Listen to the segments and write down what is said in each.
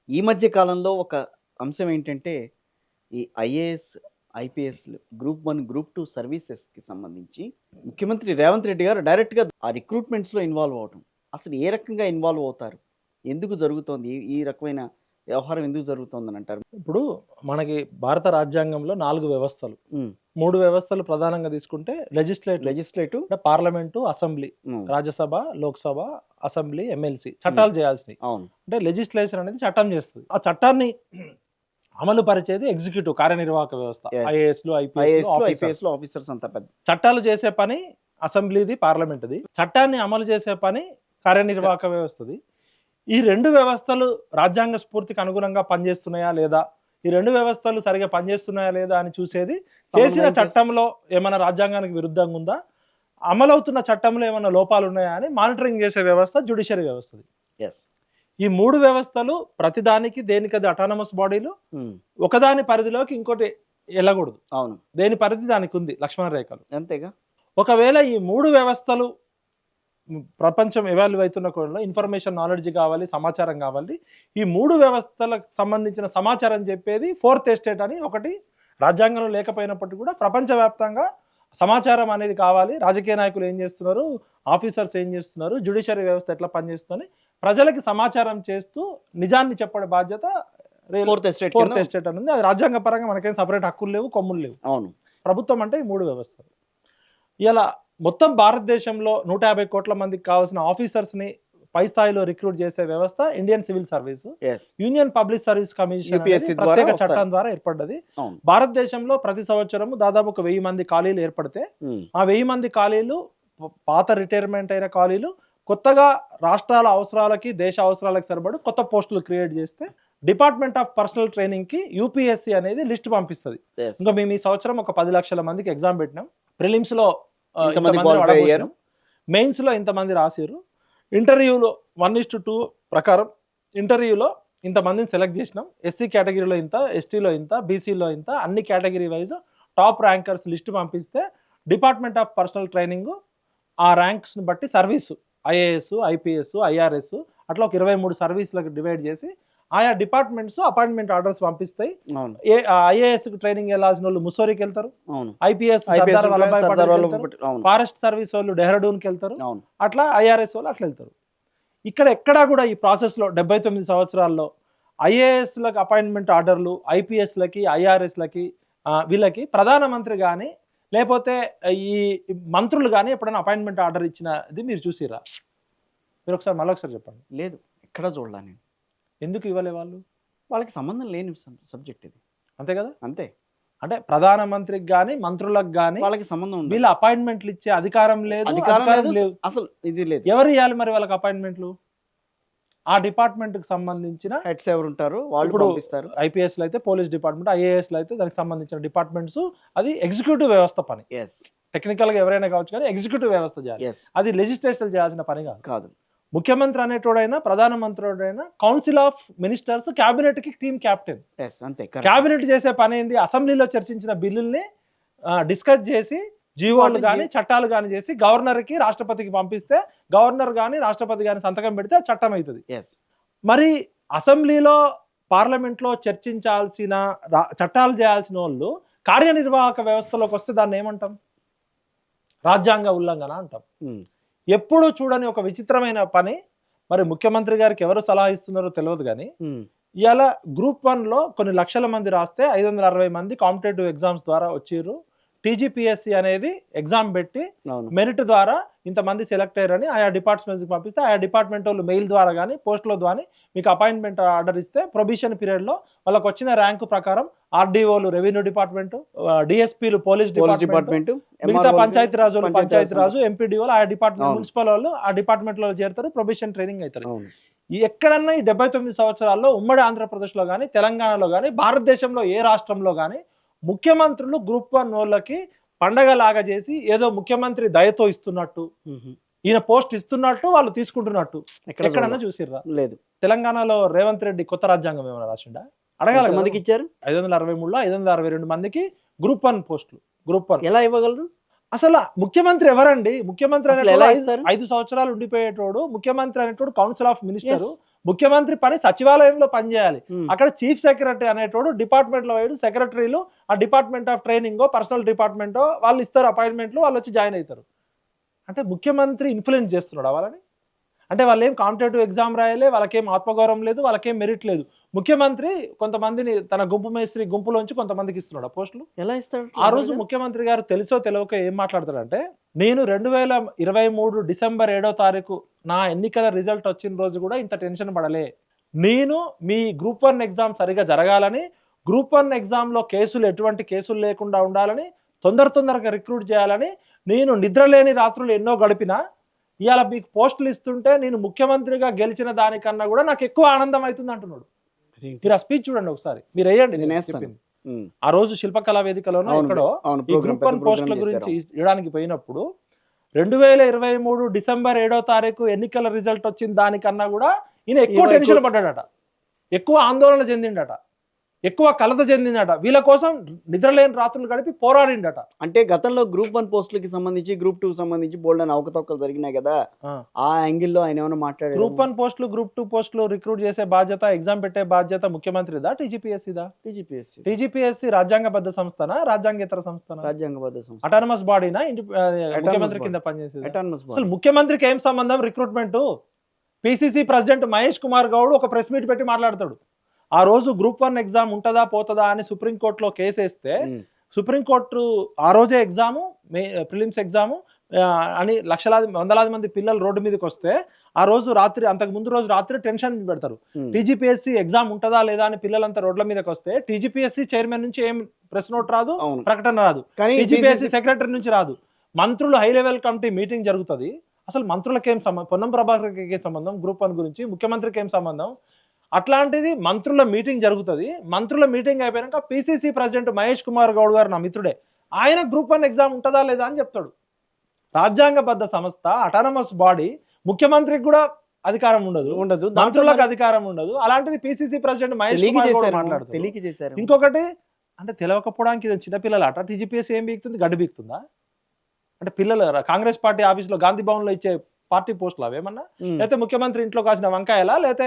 ఈ మధ్య కాలంలో ఒక అంశం ఏంటంటే, ఈ ఐఏఎస్, ఐపీఎస్‌లు గ్రూప్ 1, గ్రూప్ 2 సర్వీసెస్‌కి సంబంధించి ముఖ్యమంత్రి రేవంత్ రెడ్డి గారు డైరెక్ట్‌గా ఆ రిక్రూట్‌మెంట్స్‌లో ఇన్వాల్వ్ అవ్వటం. అసలు ఏ రకంగా ఇన్వాల్వ్ అవుతారు? ఎందుకు జరుగుతోంది? ఈ ఈ రకమైన వ్యవహారం ఎందుకు జరుగుతోందని అంటారు? ఇప్పుడు మనకి భారత రాజ్యాంగంలో 4 వ్యవస్థలు. హ్మ్. 3 వ్యవస్థలు ప్రధానంగా తీసుకుంటే లెజిస్లేటివ్ లెజిస్లేటివ్. అంటే పార్లమెంటు, అసెంబ్లీ, హ్మ్. రాజ్యసభ, లోక్సభ, అసెంబ్లీ, ఎమ్మెల్సీ హ్మ్. చట్టాలు చేయాల్సినవి. అవును. అంటే లెజిస్లేషన్ అనేది చట్టం చేస్తది. ఆ చట్టాన్ని అమలు పరిచేది ఎగ్జిక్యూటివ్ కార్యనిర్వాహక వ్యవస్థ. యెస్. ఐఏఎస్‌లు, ఐపీఎస్‌లు, ఐఏఎస్‌లు, ఆఫీసర్స్. ఐపీఎస్‌లు ఆఫీసర్స్ అంతా పెద్ద చట్టాలు చేసే పని అసెంబ్లీది, పార్లమెంట్‌ది. చట్టాన్ని అమలు చేసే పని కార్యనిర్వాహక వ్యవస్థది. ఈ 2 వ్యవస్థలు రాజ్యాంగ స్ఫూర్తికి అనుగుణంగా పనిచేస్తున్నాయా లేదా? ఈ 2 వ్యవస్థలు సరిగ్గా పనిచేస్తున్నాయా లేదా అని చూసేది చేసిన సమన్వయం చేసి చట్టంలో ఏమైనా రాజ్యాంగానికి విరుద్ధంగా ఉందా? అమలవుతున్న చట్టంలో ఏమైనా లోపాలు ఉన్నాయా అని మానిటరింగ్ చేసే వ్యవస్థ జ్యుడిషియరీ వ్యవస్థది. యెస్. ఈ 3 వ్యవస్థలు ప్రతిదానికి దేనికది అటానమస్ బాడీలు. హ్మ్. ఒకదాని పరిధిలోకి ఇంకోటి ఎళ్ళకూడదు. అవును. దేని పరిధి దానికుంది లక్ష్మణ రేఖలు. అంతేగా. ఒకవేళ ఈ 3 వ్యవస్థలు ప్రపంచం ఎవాల్వ్ అవుతున్న కోణంలో ఇన్ఫర్మేషన్ నాలెడ్జ్ కావాలి, సమాచారం కావాలి. ఈ 3 వ్యవస్థలకు సంబంధించిన సమాచారం చెప్పేది ఫోర్త్ ఎస్టేట్ అని ఒకటి రాజ్యాంగంలో లేకపోయినప్పటికీ కూడా ప్రపంచవ్యాప్తంగా సమాచారం అనేది కావాలి. రాజకీయ నాయకులు ఏం చేస్తున్నారు, ఆఫీసర్స్ ఏం చేస్తున్నారు, జ్యుడిషియరీ వ్యవస్థ ఎట్లా పనిచేస్తుందని ప్రజలకి సమాచారం చేస్తూ నిజాన్ని చెప్పే బాధ్యత ఫోర్త్ ఎస్టేట్ ఫోర్త్ కింద. ఎస్టేట్ అని ఉంది. అది రాజ్యాంగ పరంగా మనకేం సపరేట్ హక్కులు లేవు, కొమ్ములు లేవు. అవును. ప్రభుత్వం అంటే ఈ 3 వ్యవస్థలు. ఇలా మొత్తం భారతదేశంలో 150 కోట్ల మందికి కావాల్సిన ఆఫీసర్స్‌ని పై స్థాయిలో రిక్రూట్ చేసే వ్యవస్థ Indian civil service. Yes. Union public service commission UPSC అనేది ద్వారా ప్రత్యేక వస్తారు. చట్టం ద్వారా ఏర్పడ్డది. అవును. భారతదేశంలో ప్రతి సంవత్సరం దాదాపు ఒక 1000 మంది ఖాళీలు ఏర్పడితే హ్మ్. ఆ 1000 మంది ఖాళీలు పాత రిటైర్మెంట్ అయిన ఖాళీలు కొత్తగా రాష్ట్రాల అవసరాలకి, దేశ అవసరాలకు సరిపడు కొత్త పోస్టులు క్రియేట్ చేస్తే డిపార్ట్మెంట్ ఆఫ్ పర్సనల్ ట్రైనింగ్‌కి యూపీఎస్సీ అనేది లిస్ట్ పంపిస్తది. యెస్. ఇంకా మేము ఈ సంవత్సరం ఒక 10 లక్షల మందికి ఎగ్జామ్ పెట్టినాం. ప్రిలిమ్స్‌లో ఇంతమంది ఇంతమందిని క్వాలిఫై అయ్యారు. వడపోసినాం. మెయిన్స్‌లో ఇంతమంది రాసిర్రు. ఇంటర్వ్యూలో 1:2 ప్రకారం ఇంటర్వ్యూలో ఇంతమందిని సెలెక్ట్ చేసినాం. ఎస్సీ కేటగిరీలో ఇంత, ఎస్టీలో ఇంత, బీసీలో ఇంత, అన్ని category wise top rankers list పంపిస్తే డిపార్ట్మెంట్ ఆఫ్ పర్సనల్ ట్రైనింగ్ ఆ ర్యాంక్స్‌ని బట్టి సర్వీసు ఐఏఎస్, ఐపీఎస్, ఐఆర్ఎస్ అట్లా ఒక 23 సర్వీస్‌లకు డివైడ్ చేసి ఆయా డిపార్ట్మెంట్స్ అపాయింట్మెంట్ ఆర్డర్స్ పంపిస్తాయి. అవును. ఐఏఎస్‌కి ట్రైనింగ్ వెళ్ళాల్సిన వాళ్ళు ముస్సోరికి వెళ్తారు. అవును. ఐపీఎస్ ఐపీఎస్ సర్దార్ వల్లభాయ్ సర్దార్ పటేల్ వల్లభాయ్ వెళ్తారు. పటేల్. అవును. ఫారెస్ట్ సర్వీస్ వాళ్ళు డెహ్రాడూన్‌కి వెళ్తారు. అవును. అట్లా ఐఆర్ఎస్ వాళ్ళు అట్లా వెళ్తారు. ఇక్కడ ఎక్కడా కూడా ఈ ప్రాసెస్‌లో 79 సంవత్సరాల్లో ఐఏఎస్‌లకు అపాయింట్మెంట్ ఆర్డర్లు, ఐపీఎస్‌లకి, ఐఆర్ఎస్‌లకి వీళ్ళకి ప్రధానమంత్రి గాని లేకపోతే ఈ మంత్రులు గాని ఎప్పుడైనా అపాయింట్మెంట్ ఆర్డర్ ఇచ్చినది మీరు చూసిర్రా? మీరు మళ్ళొకసారి చెప్పండి. లేదు. ఎక్కడా చూడలా నేను. ఎందుకు ఇవ్వలే వాళ్ళు? వాళ్ళకి సంబంధం లేని సబ్జెక్ట్ ఇది. అంతే కదా! అంతే. అంటే ప్రధానమంత్రికి గాని, మంత్రులకు గాని వాళ్ళకి సంబంధం ఉండదు. వీళ్ళు అపాయింట్మెంట్‌లు ఇచ్చే అధికారం లేదు, అధికారం లేదు. లేదు. అసలు ఇది లేదు. ఎవరు ఇయ్యాలి మరి వాళ్ళకి అపాయింట్మెంట్‌లు? ఆ డిపార్ట్మెంట్‌కి సంబంధించిన హెడ్స్ ఎవరుంటారు వాళ్ళు ఇప్పుడు పంపిస్తారు. ఐపీఎస్‌లో అయితే పోలీస్ డిపార్ట్మెంట్, ఐఏఎస్‌లో అయితే దానికి సంబంధించిన డిపార్ట్మెంట్స్ అది ఎగ్జిక్యూటివ్ వ్యవస్థ పని. యెస్. టెక్నికల్‌గా ఎవరైనా కావచ్చు కానీ ఎగ్జిక్యూటివ్ వ్యవస్థ చేయాలి. యెస్. అది లెజిస్లేషన్ చేయాల్సిన పని కాదు. కాదు. ముఖ్యమంత్రి అనేటోడైనా, ప్రధానమంత్రిడైనా కౌన్సిల్ ఆఫ్ మినిస్టర్స్ క్యాబినెట్‌కి టీమ్ క్యాప్టెన్. యెస్. అంతే. కరెక్ట్. క్యాబినెట్ చేసే పని ఏంది? అసెంబ్లీలో చర్చించిన బిల్లుల్ని డిస్కస్ చేసి జీవోలు గాని, చట్టాలు గాని చేసి గవర్నర్‌కి, రాష్ట్రపతికి పంపిస్తే గవర్నర్ గాని, రాష్ట్రపతి గాని సంతకం పెడితే అది చట్టం అవుతది. యెస్. మరి అసెంబ్లీలో, పార్లమెంట్‌లో చర్చించాల్సిన చట్టాలు చేయాల్సిన వాళ్ళు కార్యనిర్వాహక వ్యవస్థలోకి వస్తే దాన్ని ఏమంటాం? రాజ్యాంగ ఉల్లంఘన అంటాం. హ్మ్. ఎప్పుడు చూడని ఒక విచిత్రమైన పని. మరి ముఖ్యమంత్రి గారికి ఎవరు సలహా ఇస్తున్నారో తెలియదు కానీ హ్మ్. ఇవాళ గ్రూప్ 1లో కొన్ని లక్షల మంది రాస్తే 560 మంది కాంపిటేటివ్ ఎగ్జామ్స్ ద్వారా వచ్చిర్రు. టీజీపీఎస్సీ అనేది ఎగ్జామ్ పెట్టి అవును. మెరిట్ ద్వారా ఇంతమంది సెలెక్ట్ అయ్యారని ఆయా డిపార్ట్మెంట్స్కి పంపిస్తే ఆయా డిపార్ట్మెంట్ వాళ్ళు మెయిల్ ద్వారా కానీ పోస్టుల ద్వారా మీకు అపాయింట్మెంట్ ఆర్డర్ ఇస్తే ప్రొబిషన్ పీరియడ్లో వాళ్ళకి వచ్చిన ర్యాంకు ప్రకారం ఆర్డీఓలు రెవెన్యూ డిపార్ట్మెంట్, డిఎస్పీలు పోలీస్ డిపార్ట్మెంట్, మిగతా పంచాయతీరాజు, ఎంపీడీఓలు ఆయా డిపార్ట్మెంట్, మున్సిపల్ వాళ్ళు ఆ డిపార్ట్మెంట్లో చేరుతారు, ప్రొబిషన్ ట్రైనింగ్ అవుతారు. ఎక్కడన్నా ఈ 79 సంవత్సరాల్లో ఉమ్మడి ఆంధ్రప్రదేశ్లో కానీ, తెలంగాణలో కానీ, భారతదేశంలో ఏ రాష్ట్రంలో కానీ ముఖ్యమంత్రులు గ్రూప్ 1 వాళ్ళకి పండగలాగా చేసి ఏదో ముఖ్యమంత్రి దయతో ఇస్తున్నట్టు, ఈయన పోస్ట్ ఇస్తున్నట్టు వాళ్ళు తీసుకుంటున్నట్టు ఎక్కడన్నా చూసిర్రా? లేదు. తెలంగాణలో రేవంత్ రెడ్డి కొత్త రాజ్యాంగం ఏమైనా రాసిండా? అడగాలి. మందికి ఇచ్చారు 563లో 562 మందికి గ్రూప్ 1 పోస్టులు. గ్రూప్ 1 ఎలా ఇవ్వగలరు? అసలు ముఖ్యమంత్రి ఎవరండి? ముఖ్యమంత్రి అసలు ఎలా అనేటోడు ఇస్తారు? 5 సంవత్సరాలు ఉండిపోయేటోడు ముఖ్యమంత్రి అనేటోడు కౌన్సిల్ ఆఫ్ మినిస్టర్. ముఖ్యమంత్రి పని సచివాలయంలో పనిచేయాలి. అక్కడ చీఫ్ సెక్రటరీ అనేటోడు డిపార్ట్మెంట్లో పోయాడు, సెక్రటరీలు ఆ డిపార్ట్మెంట్ ఆఫ్ ట్రైనింగ్ పర్సనల్ డిపార్ట్మెంటో వాళ్ళు ఇస్తారు అపాయింట్మెంట్లు, వాళ్ళు వచ్చి జాయిన్ అవుతారు. అంటే ముఖ్యమంత్రి ఇన్ఫ్లుయెన్స్ చేస్తున్నాడు వాళ్ళని. అంటే వాళ్ళు ఏం కాంపిటేటివ్ ఎగ్జామ్ రాయలే, వాళ్ళకేం ఆత్మగౌరవం లేదు, వాళ్ళకేం మెరిట్ లేదు. ముఖ్యమంత్రి కొంతమందిని తన గుంపు మేస్త్రి గుంపులోంచి కొంతమందికి ఇస్తున్నాడు పోస్టులు. ఎలా ఇస్తాడు? ఆ రోజు ముఖ్యమంత్రి గారు తెలుసో తెలియక ఏం మాట్లాడతాడంటే, నేను 2023 డిసెంబర్ 7వ తారీఖు నా ఎన్నికల రిజల్ట్ వచ్చిన రోజు కూడా ఇంత టెన్షన్ పడలే. నేను మీ గ్రూప్ 1 ఎగ్జామ్ సరిగా జరగాలని, గ్రూప్ 1 ఎగ్జామ్లో కేసులు ఎటువంటి కేసులు లేకుండా ఉండాలని, తొందరగా రిక్రూట్ చేయాలని నేను నిద్రలేని రాత్రులు ఎన్నో గడిపినా ఇవాళ మీకు పోస్టులు ఇస్తుంటే నేను ముఖ్యమంత్రిగా గెలిచిన దానికన్నా కూడా నాకు ఎక్కువ ఆనందం అవుతుంది అంటున్నాడు. మీరు ఆ స్పీచ్ చూడండి ఒకసారి, మీరు వేయండి. నేను చెప్పింది ఆ రోజు శిల్పకళా వేదికలోనో ఎక్కడో ఈ గ్రూప్ 1 పోస్టుల గురించి ఇవ్వడానికి పోయినప్పుడు 2023 డిసెంబర్ 7వ తారీఖు ఎన్నికల రిజల్ట్ వచ్చిన దానికన్నా కూడా ఈయన ఎక్కువ టెన్షన్ పడ్డాడట, ఎక్కువ ఆందోళన చెందిండట, ఎక్కువ కలత చెందిందట. వీళ్ళ కోసం నిద్రలేని రాత్రులు గడిపి పోరాడిండట. అంటే గతంలో గ్రూప్ 1 పోస్టులకి సంబంధించి గ్రూప్ 2 సంబంధించి బోల్డ్ అని అవకతవకలు జరిగినాయి కదా, ఆ యాంగిల్లో ఆయన ఏమైనా మాట్లాడారు? గ్రూప్ 1 పోస్టులు గ్రూప్ 2 పోస్టులు రిక్రూట్ చేసే బాధ్యత, ఎగ్జామ్ పెట్టే బాధ్యత ముఖ్యమంత్రిదా టీజీపీఎస్సీదా? టీజీపీఎస్సీ రాజ్యాంగబద్ధ సంస్థనా రాజ్యాంగేతర సంస్థనా? రాజ్యాంగబద్ధ సంస్థ. అటానమస్ బాడీనా ముఖ్యమంత్రి కింద పనిచేసేది? అసలు ముఖ్యమంత్రికి ఏం సంబంధం recruitment? PCC president Mahesh Kumar Goud ఒక ప్రెస్ మీట్ పెట్టి మాట్లాడతాడు. ఆ రోజు గ్రూప్ 1 ఎగ్జామ్ ఉంటుందా పోతుందా అని సుప్రీంకోర్టులో కేసు వేస్తే సుప్రీంకోర్టు ఆ రోజే ఎగ్జాము ప్రిలిమ్స్ ఎగ్జాము అని వందలాది మంది పిల్లలు రోడ్డు మీదకి వస్తే ఆ రోజు రాత్రి, అంతకు ముందు రోజు రాత్రి టెన్షన్ పెడతారు. టీజీపీఎస్సీ ఎగ్జామ్ ఉంటుందా లేదా అని పిల్లలంతా రోడ్ల మీదకి వస్తే టీజీపీఎస్సీ చైర్మన్ నుంచి ఏం ప్రెస్ నోట్ రాదు, ప్రకటన రాదు, టీజీపీఎస్సీ సెక్రటరీ నుంచి రాదు. మంత్రులు హై లెవెల్ కమిటీ మీటింగ్ జరుగుతుంది. అసలు మంత్రులకి ఏం సంబంధం? పొన్నం ప్రభాకర్కి ఏం సంబంధం? గ్రూప్ 1 గురించి ముఖ్యమంత్రికి ఏం సంబంధం? అట్లాంటిది మంత్రుల మీటింగ్ జరుగుతుంది. మంత్రుల మీటింగ్ అయిపోయాక పిసిసి ప్రెసిడెంట్ మహేష్ కుమార్ గౌడ్ గారు నా మిత్రుడే, ఆయన గ్రూప్ 1 ఎగ్జామ్ ఉంటుందా లేదా అని చెప్తాడు. రాజ్యాంగబద్ధ సంస్థ, అటానమస్ బాడీ, ముఖ్యమంత్రికి కూడా అధికారం ఉండదు, మంత్రులకు అధికారం ఉండదు. అలాంటిది పిసిసి ప్రెసిడెంట్ మహేష్ కుమార్ గౌడ్ మాట్లాడుతారు. ఇంకొకటి అంటే తెలియకపోవడానికి ఇది చిన్నపిల్లల అట. టీజీపీఎస్సీ ఏం బీక్తుంది? గడ్డి బీక్తుందా? అంటే పిల్లలు కాంగ్రెస్ పార్టీ ఆఫీసులో గాంధీ భవన్ లో ఇచ్చే పార్టీ పోస్టులు అవేమన్నా? లేకపోతే ముఖ్యమంత్రి ఇంట్లో కాసిన వంకాయలా, లేకపోతే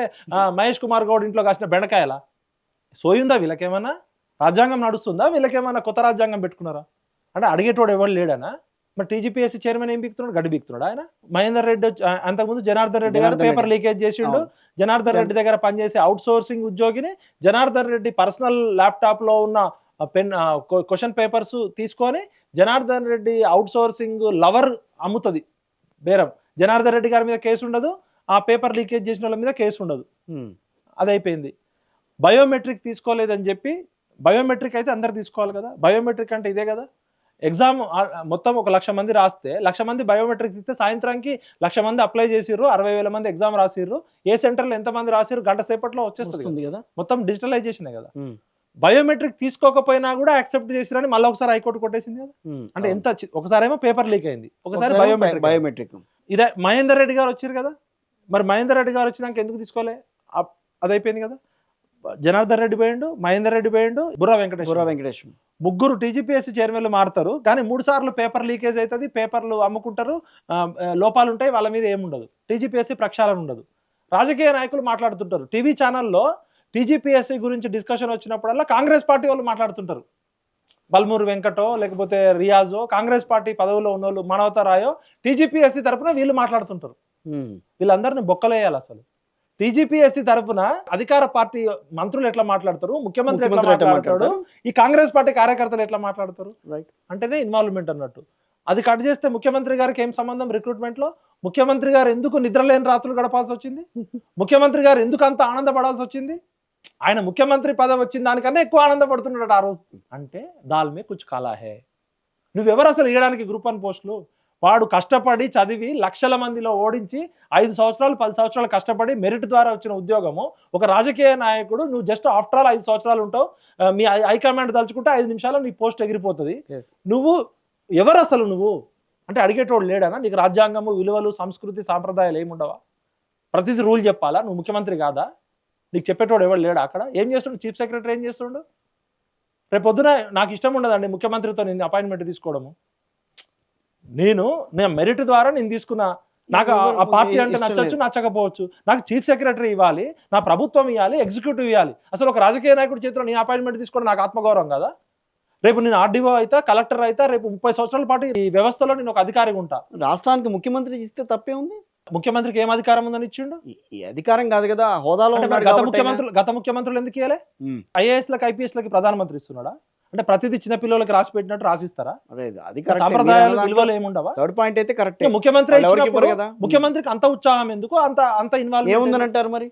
మహేష్ కుమార్ గౌడ్ ఇంట్లో కాసిన బెండకాయలా? సోయుందా వీళ్ళకేమన్నా? రాజ్యాంగం నడుస్తుందా? వీళ్ళకేమన్నా కొత్త రాజ్యాంగం పెట్టుకున్నారా? అంటే అడిగేటోడు ఎవరు లేడనా? మరి టీజీపీఎస్సీ చైర్మన్ ఏం బీక్తున్నాడు? గడ్డి బీక్తున్నాడు ఆయన. మహేందర్ రెడ్డి అంతకుముందు జనార్దన్ రెడ్డి గారు పేపర్ లీకేజ్ చేసిండు. జనార్దన్ రెడ్డి దగ్గర పనిచేసే అవుట్ సోర్సింగ్ ఉద్యోగిని జనార్దన్ రెడ్డి పర్సనల్ ల్యాప్టాప్ లో ఉన్న పెన్ క్వశ్చన్ పేపర్స్ తీసుకొని Janardhan Reddy outsourcing lover అమ్ముతుంది బేరం. జనార్దన్ రెడ్డి గారి మీద కేసు ఉండదు, ఆ పేపర్ లీకేజ్ చేసిన వాళ్ళ మీద కేసు ఉండదు. అది అయిపోయింది. బయోమెట్రిక్ తీసుకోలేదని చెప్పి, బయోమెట్రిక్ అయితే అందరు తీసుకోవాలి కదా, బయోమెట్రిక్ అంటే ఇదే కదా. ఎగ్జామ్ మొత్తం 1,00,000 మంది రాస్తే 1,00,000 మంది బయోమెట్రిక్స్ ఇస్తే సాయంత్రానికి 1,00,000 మంది అప్లై చేసిర్రు, 60,000 మంది ఎగ్జామ్ రాసిర్రు. ఏ సెంటర్లో ఎంతమంది రాసిర్రు గంట సేపట్లో వచ్చేస్తుంది కదా. మొత్తం డిజిటలైజేషన్ కదా. బయోమెట్రిక్ తీసుకోకపోయినా కూడా యాక్సెప్ట్ చేసిరని మళ్ళీ ఒకసారి హైకోర్టు కొట్టేసింది కదా. అంటే ఎంత ఒకసారి ఏమో పేపర్ లీక్ అయింది, ఒకసారి బయోమెట్రిక్. ఇదే మహేందర్ రెడ్డి గారు వచ్చారు కదా, మరి మహేందర్ రెడ్డి గారు వచ్చినాక ఎందుకు తీసుకోలే? అది అయిపోయింది కదా. జనార్దన్ రెడ్డి పోయిండు, మహేందర్ రెడ్డి పోయిండు, బుర్రా వెంకటేష్, ముగ్గురు టీజీపీఎస్సీ చైర్మన్లు మారుతారు. కానీ 3 సార్లు పేపర్ లీకేజ్ అవుతుంది, పేపర్లు అమ్ముకుంటారు, లోపాలు ఉంటాయి, వాళ్ళ మీద ఏముండదు. టీజీపీఎస్సీ ప్రక్షాళన ఉండదు. రాజకీయ నాయకులు మాట్లాడుతుంటారు టీవీ ఛానల్లో. టీజీపీఎస్సీ గురించి డిస్కషన్ వచ్చినప్పుడల్లా కాంగ్రెస్ పార్టీ వాళ్ళు మాట్లాడుతుంటారు. బల్మూరు వెంకటో లేకపోతే రియాజో, కాంగ్రెస్ పార్టీ పదవిలో ఉన్న వాళ్ళు, మనవతరాయో టీజీపీఎస్సీ తరఫున వీళ్ళు మాట్లాడుతుంటారు. వీళ్ళందరినీ బొక్కలేయాలి. అసలు టీజీపీఎస్సీ తరఫున అధికార పార్టీ మంత్రులు ఎట్లా మాట్లాడతారు, ముఖ్యమంత్రి ఎట్లా మాట్లాడతాడు, ఈ కాంగ్రెస్ పార్టీ కార్యకర్తలు ఎట్లా మాట్లాడతారు? అంటేనే ఇన్వాల్వ్మెంట్ అన్నట్టు. అది కట్ చేస్తే ముఖ్యమంత్రి గారికి ఏం సంబంధం రిక్రూట్మెంట్ లో? ముఖ్యమంత్రి గారు ఎందుకు నిద్రలేని రాత్రులు గడపాల్సి వచ్చింది? ముఖ్యమంత్రి గారు ఎందుకు అంత ఆనందపడాల్సి వచ్చింది? ఆయన ముఖ్యమంత్రి పదవి వచ్చిన దానికన్నా ఎక్కువ ఆనందపడుతున్నాడు ఆ రోజు. అంటే దాల్ మే కుచ్ కాలా హే. నువ్వెవరు అసలు ఇవ్వడానికి గ్రూప్ 1 పోస్టులు? వాడు కష్టపడి చదివి లక్షల మందిలో ఓడించి 5 సంవత్సరాలు 10 సంవత్సరాలు కష్టపడి మెరిట్ ద్వారా వచ్చిన ఉద్యోగము. ఒక రాజకీయ నాయకుడు నువ్వు జస్ట్ ఆఫ్టర్ ఆల్ 5 సంవత్సరాలు ఉంటావు, మీ హైకమాండ్ తలుచుకుంటే 5 నిమిషాల్లో నీ పోస్ట్ ఎగిరిపోతుంది. నువ్వు ఎవరు అసలు నువ్వు అంటే అడిగేటోడు లేడనా? నీకు రాజ్యాంగము, విలువలు, సంస్కృతి, సాంప్రదాయాలు ఏముండవా? ప్రతిదీ రూల్ చెప్పాలా? నువ్వు ముఖ్యమంత్రి కాదా? నీకు చెప్పేటోడు ఎవరు లేడా? అక్కడ ఏం చేస్తుండు చీఫ్ సెక్రటరీ? ఏం చేస్తుండు? రేపు పొద్దున నాకు ఇష్టం ఉండదండి ముఖ్యమంత్రితో నేను అపాయింట్మెంట్ తీసుకోవడము. నేను మెరిట్ ద్వారా నేను తీసుకున్న నాకు ఆ పార్టీ అంటే ఇష్టం నచ్చొచ్చు లేదు. నచ్చకపోవచ్చు, నాకు చీఫ్ సెక్రటరీ ఇవ్వాలి, నా ప్రభుత్వం ఇవ్వాలి, ఎగ్జిక్యూటివ్ ఇవ్వాలి. అసలు ఒక రాజకీయ నాయకుడి చేతిలో నేను అపాయింట్మెంట్ తీసుకోవడం నాకు ఆత్మగౌరవం కదా. రేపు నేను ఆర్డీఓ అయితే, కలెక్టర్ అయితే, రేపు 30 సంవత్సరాల పాటు ఈ వ్యవస్థలో నేను ఒక అధికారిగా ఉంటా. రాష్ట్రానికి ముఖ్యమంత్రి ఇస్తే తప్పే ఉంది. ముఖ్యమంత్రికి ఏం అధికారం ఉందని ఇచ్చిండు? ఈ అధికారం కాదు కదా, ఆ హోదాలో అంటే ఉన్నాడు గత కాబట్టి ఆయన. ముఖ్యమంత్రులు ఎందుకు ఇవ్వలే? ఉమ్. ఐఏఎస్లకు ఐపీఎస్లకి ప్రధానమంత్రి ఇస్తున్నాడా? అంటే ప్రతిదీ చిన్న పిల్లలకి రాసి పెట్టినట్టు రాసిస్తారా? అరే, అది సాంప్రదాయాలు విలువలు ఏముండవా? థర్డ్ పాయింట్ అయితే కరెక్ట్. ముఖ్యమంత్రి వాళ్ళు ఎవరికి ఇచ్చినప్పుడు ఇవ్వరు కదా. ముఖ్యమంత్రికి అంత ఉత్సాహం ఎందుకు, అంత ఇన్వాల్వ్ ఏముందని అంటారు మరి?